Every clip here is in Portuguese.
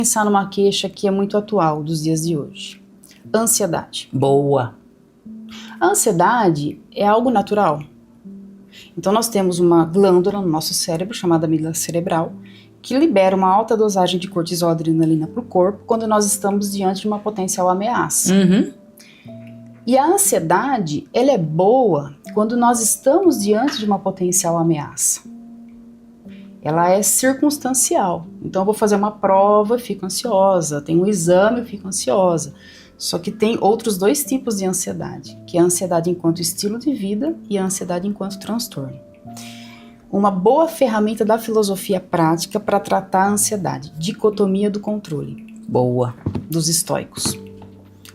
Pensar numa queixa que é muito atual dos dias de hoje. Ansiedade. Boa. A ansiedade é algo natural. Então nós temos uma glândula no nosso cérebro chamada amígdala cerebral que libera uma alta dosagem de cortisol e adrenalina para o corpo quando nós estamos diante de uma potencial ameaça. E a ansiedade, ela é boa quando nós estamos diante de uma potencial ameaça. Ela é circunstancial. Então eu vou fazer uma prova, fico ansiosa. Tem um exame, eu fico ansiosa. Só que tem outros dois tipos de ansiedade, que é a ansiedade enquanto estilo de vida e a ansiedade enquanto transtorno. Uma boa ferramenta da filosofia prática para tratar a ansiedade, dicotomia do controle. Boa. Dos estoicos.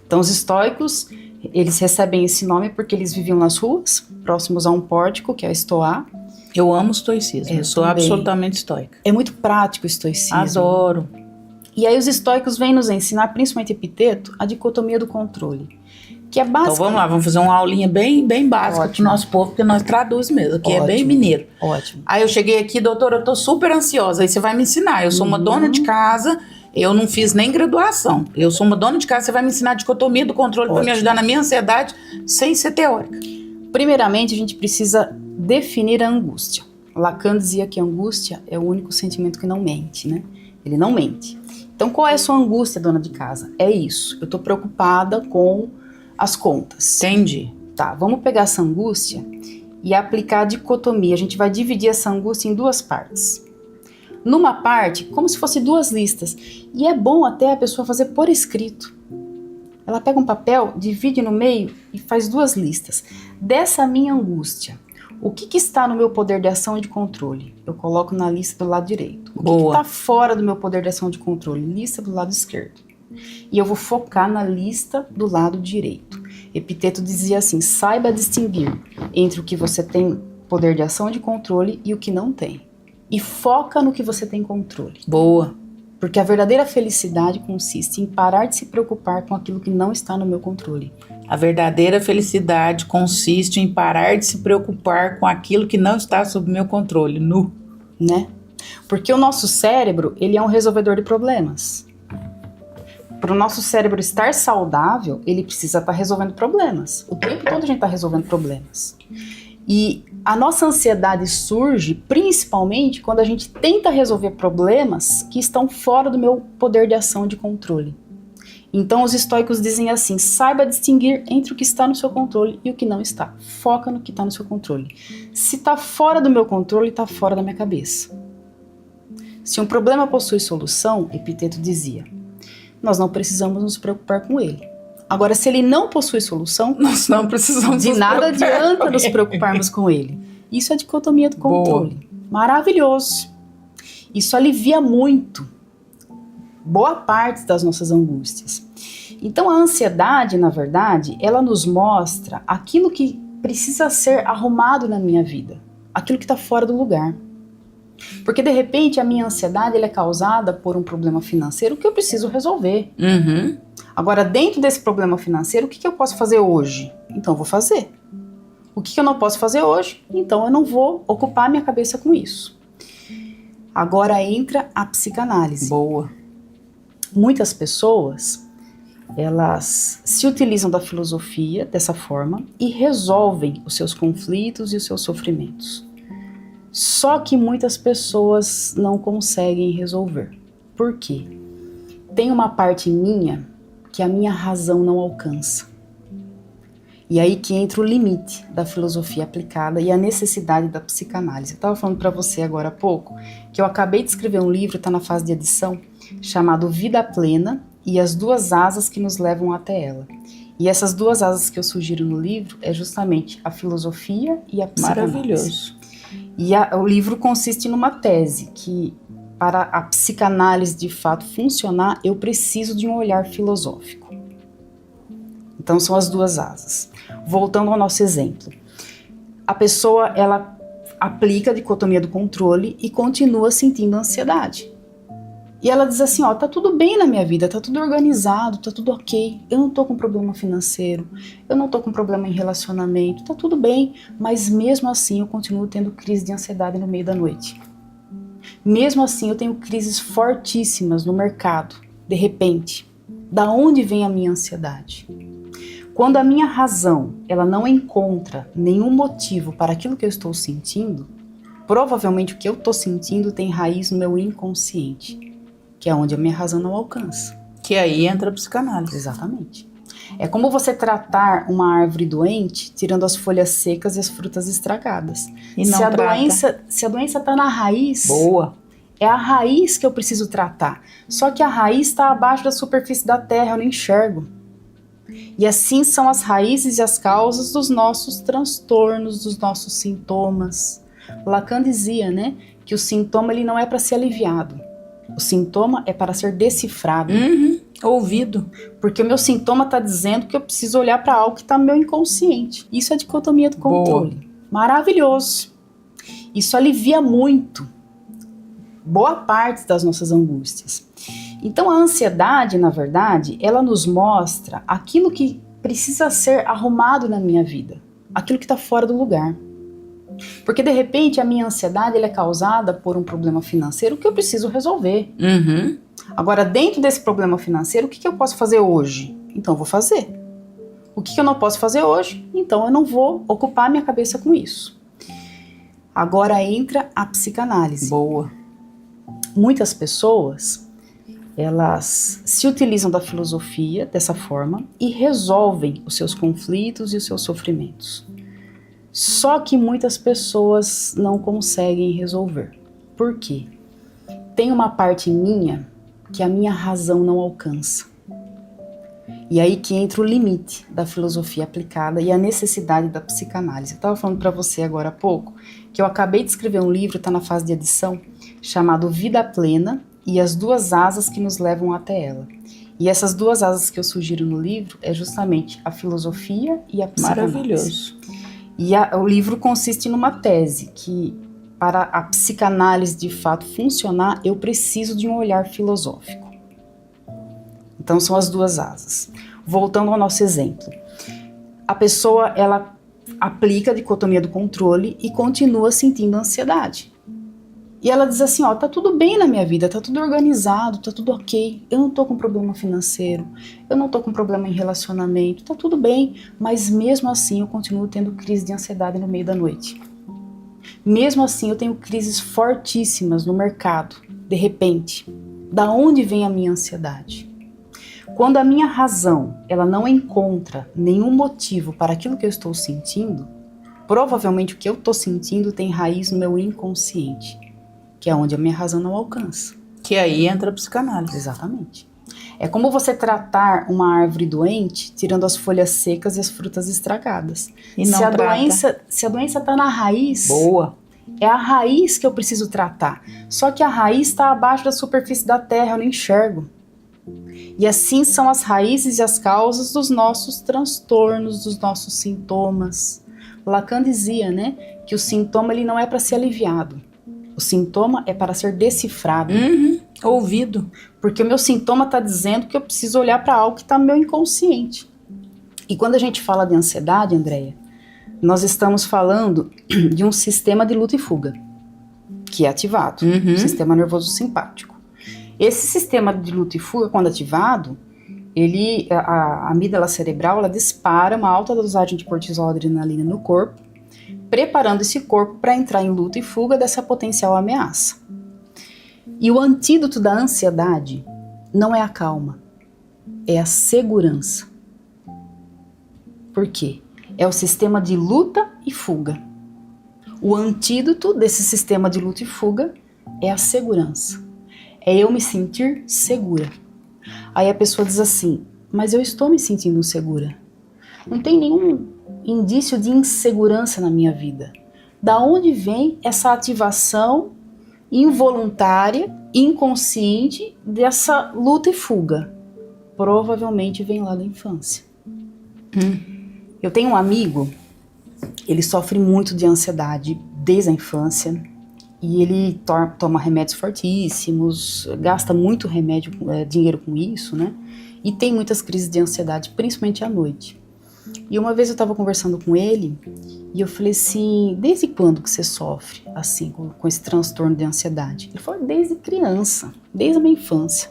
Então os estoicos, eles recebem esse nome porque eles viviam nas ruas, próximos a um pórtico, que é a estoá. Eu amo o estoicismo, eu sou também. absolutamente estoica. É muito prático o estoicismo. Adoro. E aí os estoicos vêm nos ensinar, principalmente Epiteto, a dicotomia do controle. Que é básica. Então vamos lá, vamos fazer uma aulinha bem básica pro nosso povo, porque nós traduz mesmo, que é bem mineiro. Ótimo. Aí eu cheguei aqui, doutora, eu tô super ansiosa, aí você vai me ensinar. Eu sou uma dona de casa, eu não fiz nem graduação. Eu sou uma dona de casa, você vai me ensinar a dicotomia do controle para me ajudar na minha ansiedade sem ser teórica. Primeiramente, a gente precisa definir a angústia. Lacan dizia que a angústia é o único sentimento que não mente, né? Ele não mente. Então, qual é a sua angústia, dona de casa? É isso, eu tô preocupada com as contas. Entendi. Tá, vamos pegar essa angústia e aplicar a dicotomia. A gente vai dividir essa angústia em duas partes. Numa parte, como se fosse duas listas. E é bom até a pessoa fazer por escrito. Ela pega um papel, divide no meio e faz duas listas. Dessa minha angústia, o que está no meu poder de ação e de controle? Eu coloco na lista do lado direito. O que está fora do meu poder de ação e de controle? Lista do lado esquerdo. E eu vou focar na lista do lado direito. Epiteto dizia assim, saiba distinguir entre o que você tem poder de ação e de controle e o que não tem. E foca no que você tem controle. Boa. Porque a verdadeira felicidade consiste em parar de se preocupar com aquilo que não está no meu controle. A verdadeira felicidade consiste em parar de se preocupar com aquilo que não está sob meu controle. Né? Porque o nosso cérebro, ele é um resolvedor de problemas. Para o nosso cérebro estar saudável, ele precisa estar resolvendo problemas. O tempo todo a gente está resolvendo problemas. E a nossa ansiedade surge principalmente quando a gente tenta resolver problemas que estão fora do meu poder de ação e de controle. Então os estoicos dizem assim, saiba distinguir entre o que está no seu controle e o que não está. Foca no que está no seu controle. Se está fora do meu controle, está fora da minha cabeça. Se um problema possui solução, Epiteto dizia, nós não precisamos nos preocupar com ele. Agora, se ele não possui solução, nós não precisamos de nada adianta nos preocuparmos com ele. Isso é a dicotomia do controle. Boa. Maravilhoso. Isso alivia muito boa parte das nossas angústias. Então, a ansiedade, na verdade, ela nos mostra aquilo que precisa ser arrumado na minha vida. Aquilo que está fora do lugar. Porque, de repente, a minha ansiedade ela é causada por um problema financeiro que eu preciso resolver. Agora, dentro desse problema financeiro, o que eu posso fazer hoje? Então, eu vou fazer. O que eu não posso fazer hoje? Então, eu não vou ocupar minha cabeça com isso. Agora entra a psicanálise. Boa. Muitas pessoas, elas se utilizam da filosofia dessa forma e resolvem os seus conflitos e os seus sofrimentos. Só que muitas pessoas não conseguem resolver. Por quê? Tem uma parte minha que a minha razão não alcança. E aí que entra o limite da filosofia aplicada e a necessidade da psicanálise. Eu estava falando para você agora há pouco que eu acabei de escrever um livro, está na fase de edição, chamado Vida Plena e as duas asas que nos levam até ela. E essas duas asas que eu sugiro no livro é justamente a filosofia e a psicanálise. Maravilhoso. E o livro consiste numa tese que para a psicanálise de fato funcionar, eu preciso de um olhar filosófico. Então são as duas asas. Voltando ao nosso exemplo. A pessoa, ela aplica a dicotomia do controle e continua sentindo ansiedade. E ela diz assim, ó, tá tudo bem na minha vida, tá tudo organizado, tá tudo ok. Eu não tô com problema financeiro, eu não tô com problema em relacionamento, tá tudo bem. Mas mesmo assim eu continuo tendo crise de ansiedade no meio da noite. Mesmo assim, eu tenho crises fortíssimas no mercado, de repente. Da onde vem a minha ansiedade? Quando a minha razão, ela não encontra nenhum motivo para aquilo que eu estou sentindo, provavelmente o que eu estou sentindo tem raiz no meu inconsciente, que é onde a minha razão não alcança. Que aí entra a psicanálise. Exatamente. É como você tratar uma árvore doente, tirando as folhas secas e as frutas estragadas. E não Se a doença está na raiz, Boa. é a raiz que eu preciso tratar. Só que a raiz está abaixo da superfície da terra, eu não enxergo. E assim são as raízes e as causas dos nossos transtornos, dos nossos sintomas. Lacan dizia, né, que o sintoma ele não é para ser aliviado. O sintoma é para ser decifrado. Ouvido. Porque o meu sintoma está dizendo que eu preciso olhar para algo que está no meu inconsciente. Isso é dicotomia do controle. Boa. Maravilhoso. Isso alivia muito boa parte das nossas angústias. Então a ansiedade, na verdade, ela nos mostra aquilo que precisa ser arrumado na minha vida. Aquilo que está fora do lugar. Porque de repente a minha ansiedade ela é causada por um problema financeiro que eu preciso resolver. Agora, dentro desse problema financeiro, o que eu posso fazer hoje? Então eu vou fazer. O que eu não posso fazer hoje? Então eu não vou ocupar minha cabeça com isso. Agora entra a psicanálise. Boa. Muitas pessoas, elas se utilizam da filosofia dessa forma e resolvem os seus conflitos e os seus sofrimentos. Só que muitas pessoas não conseguem resolver. Por quê? Tem uma parte minha que a minha razão não alcança. E aí que entra o limite da filosofia aplicada e a necessidade da psicanálise. Eu estava falando para você agora há pouco que eu acabei de escrever um livro, está na fase de edição, chamado Vida Plena e as duas asas que nos levam até ela. E essas duas asas que eu sugiro no livro é justamente a filosofia e a psicanálise. Maravilhoso. E o livro consiste numa tese que, para a psicanálise de fato funcionar, eu preciso de um olhar filosófico. Então são as duas asas. Voltando ao nosso exemplo. A pessoa, ela aplica a dicotomia do controle e continua sentindo ansiedade. E ela diz assim, ó, tá tudo bem na minha vida, tá tudo organizado, tá tudo ok, eu não tô com problema financeiro, eu não tô com problema em relacionamento, tá tudo bem, mas mesmo assim eu continuo tendo crise de ansiedade no meio da noite. Mesmo assim eu tenho crises fortíssimas no mercado, de repente. Da onde vem a minha ansiedade? Quando a minha razão, ela não encontra nenhum motivo para aquilo que eu estou sentindo, provavelmente o que eu estou sentindo tem raiz no meu inconsciente, que é onde a minha razão não alcança. Que aí entra a psicanálise. Exatamente. É como você tratar uma árvore doente, tirando as folhas secas e as frutas estragadas. E não se a doença está na raiz, Boa. é a raiz que eu preciso tratar. Só que a raiz está abaixo da superfície da terra, eu não enxergo. E assim são as raízes e as causas dos nossos transtornos, dos nossos sintomas. Lacan dizia, né, que o sintoma ele não é para ser aliviado. O sintoma é para ser decifrado. Ouvido. Porque o meu sintoma está dizendo que eu preciso olhar para algo que está no meu inconsciente. E quando a gente fala de ansiedade, Andréia, nós estamos falando de um sistema de luta e fuga, que é ativado, o sistema nervoso simpático. Esse sistema de luta e fuga, quando ativado, a amígdala cerebral ela dispara uma alta dosagem de cortisol e adrenalina no corpo, preparando esse corpo para entrar em luta e fuga dessa potencial ameaça. E o antídoto da ansiedade não é a calma, é a segurança. Por quê? É o sistema de luta e fuga. O antídoto desse sistema de luta e fuga é a segurança. É eu me sentir segura. Aí a pessoa diz assim, mas eu estou me sentindo segura. Não tem nenhum indício de insegurança na minha vida. Da onde vem essa ativação involuntária, inconsciente dessa luta e fuga? Provavelmente vem lá da infância. Eu tenho um amigo, ele sofre muito de ansiedade desde a infância e ele toma remédios fortíssimos, gasta muito dinheiro com isso, né? E tem muitas crises de ansiedade, principalmente à noite. E uma vez eu tava conversando com ele e eu falei assim, desde quando que você sofre assim com esse transtorno de ansiedade? Ele falou, desde criança, desde a minha infância.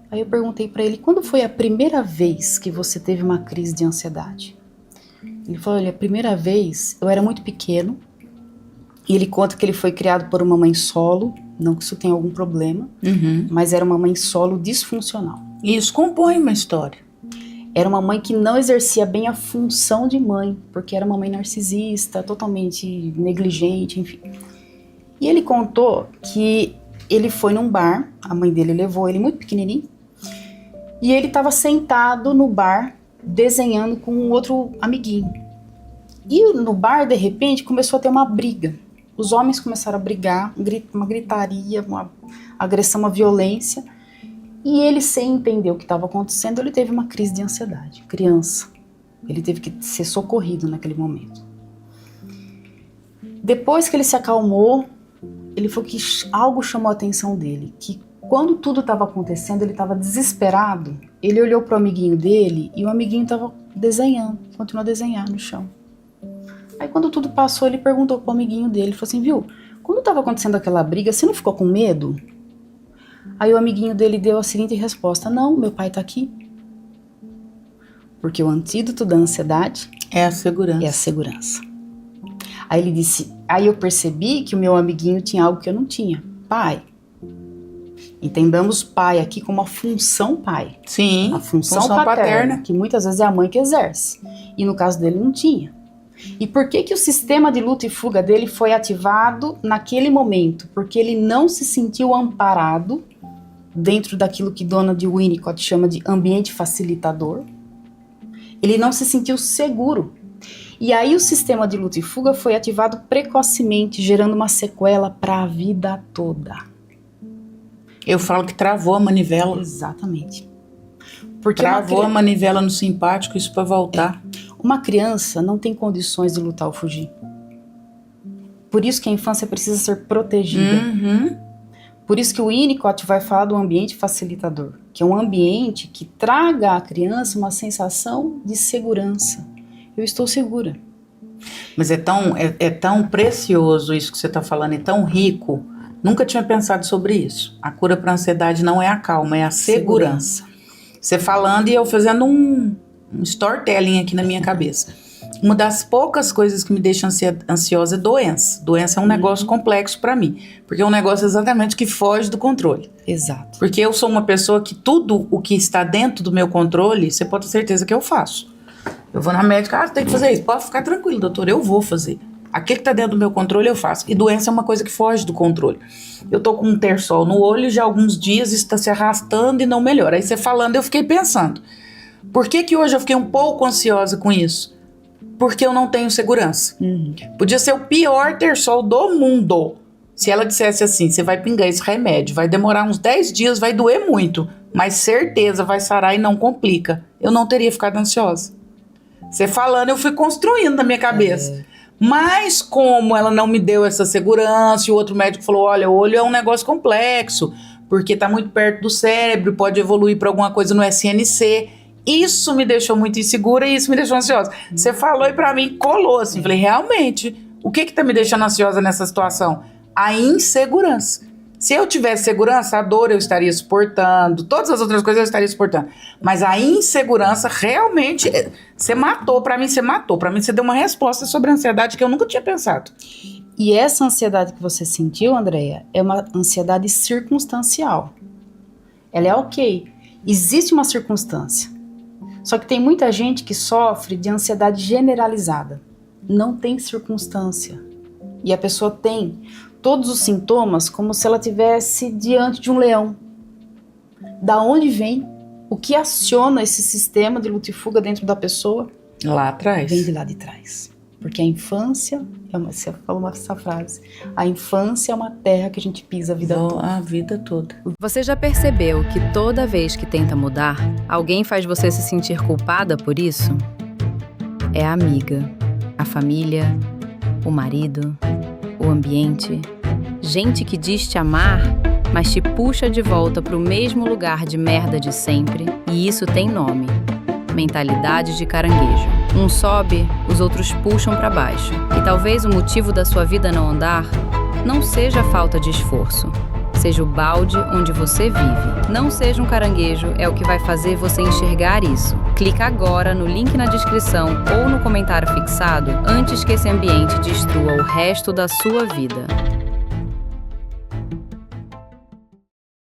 Aí eu perguntei pra ele, quando foi a primeira vez que você teve uma crise de ansiedade? Ele falou, olha, a primeira vez eu era muito pequeno e ele conta que ele foi criado por uma mãe solo, não que isso tenha algum problema, mas era uma mãe solo disfuncional. Isso compõe uma história. Era uma mãe que não exercia bem a função de mãe, porque era uma mãe narcisista, totalmente negligente, enfim. E ele contou que ele foi num bar, a mãe dele levou ele muito pequenininho, e ele estava sentado no bar, desenhando com um outro amiguinho. E no bar, de repente, começou a ter uma briga. Os homens começaram a brigar, uma gritaria, uma agressão, uma violência. E ele, sem entender o que estava acontecendo, ele teve uma crise de ansiedade. Criança. Ele teve que ser socorrido naquele momento. Depois que ele se acalmou, ele falou que algo chamou a atenção dele. Que quando tudo estava acontecendo, ele estava desesperado. Ele olhou para o amiguinho dele e o amiguinho estava desenhando. Continuou a desenhar no chão. Aí quando tudo passou, ele perguntou pro amiguinho dele. Ele falou assim, viu, quando estava acontecendo aquela briga, você não ficou com medo? Aí o amiguinho dele deu a seguinte resposta, não, meu pai tá aqui. Porque o antídoto da ansiedade é a segurança. É a segurança. Aí ele disse, aí eu percebi que o meu amiguinho tinha algo que eu não tinha. Pai. Entendamos pai aqui como a função pai. Sim, a função paterna, que muitas vezes é a mãe que exerce. E no caso dele não tinha. E por que o sistema de luta e fuga dele foi ativado naquele momento? Porque ele não se sentiu amparado dentro daquilo que Dona de Winnicott chama de ambiente facilitador. Ele não se sentiu seguro. E aí o sistema de luta e fuga foi ativado precocemente, gerando uma sequela para a vida toda. Eu falo que travou a manivela. Exatamente. Porque travou a manivela no simpático, isso para voltar. Uma criança não tem condições de lutar ou fugir. Por isso que a infância precisa ser protegida. Por isso que o Winnicott vai falar do ambiente facilitador, que é um ambiente que traga à criança uma sensação de segurança. Eu estou segura. Mas é tão precioso isso que você está falando, é tão rico. Nunca tinha pensado sobre isso. A cura para a ansiedade não é a calma, é a segurança. Você falando e eu fazendo um storytelling aqui na minha cabeça. Uma das poucas coisas que me deixa ansiosa é doença. Doença é um negócio complexo para mim, porque é um negócio exatamente que foge do controle. Exato. Porque eu sou uma pessoa que tudo o que está dentro do meu controle, você pode ter certeza que eu faço. Eu vou na médica, você tem que fazer isso. Pode ficar tranquilo, doutor, eu vou fazer. Aquilo que está dentro do meu controle eu faço. E doença é uma coisa que foge do controle. Eu tô com um terçol no olho, já há alguns dias está se arrastando e não melhora. Aí você falando, eu fiquei pensando, por que hoje eu fiquei um pouco ansiosa com isso? Porque eu não tenho segurança. Podia ser o pior terçol do mundo. Se ela dissesse assim, você vai pingar esse remédio, vai demorar uns 10 dias, vai doer muito, mas certeza vai sarar e não complica. Eu não teria ficado ansiosa. Você falando, eu fui construindo na minha cabeça. Mas como ela não me deu essa segurança, e o outro médico falou, olha, o olho é um negócio complexo, porque tá muito perto do cérebro, pode evoluir para alguma coisa no SNC. Isso me deixou muito insegura e isso me deixou ansiosa. Você falou e pra mim colou assim. Falei, realmente, o que tá me deixando ansiosa nessa situação? A insegurança. Se eu tivesse segurança, a dor eu estaria suportando, todas as outras coisas eu estaria suportando. Mas a insegurança realmente, você matou, pra mim você deu uma resposta sobre a ansiedade que eu nunca tinha pensado. E essa ansiedade que você sentiu, Andréia, é uma ansiedade circunstancial. Ela é ok, existe uma circunstância. Só que tem muita gente que sofre de ansiedade generalizada. Não tem circunstância. E a pessoa tem todos os sintomas como se ela estivesse diante de um leão. Da onde vem? O que aciona esse sistema de luta e fuga dentro da pessoa? Lá atrás. Vem de lá de trás. Porque a infância, você falou essa frase, a infância é uma terra que a gente pisa a vida toda. A vida toda. Você já percebeu que toda vez que tenta mudar, alguém faz você se sentir culpada por isso? É a amiga, a família, o marido, o ambiente. Gente que diz te amar, mas te puxa de volta pro mesmo lugar de merda de sempre. E isso tem nome: mentalidade de caranguejo. Um sobe, os outros puxam para baixo. E talvez o motivo da sua vida não andar não seja a falta de esforço, seja o balde onde você vive. Não seja um caranguejo é o que vai fazer você enxergar isso. Clica agora no link na descrição ou no comentário fixado antes que esse ambiente destrua o resto da sua vida.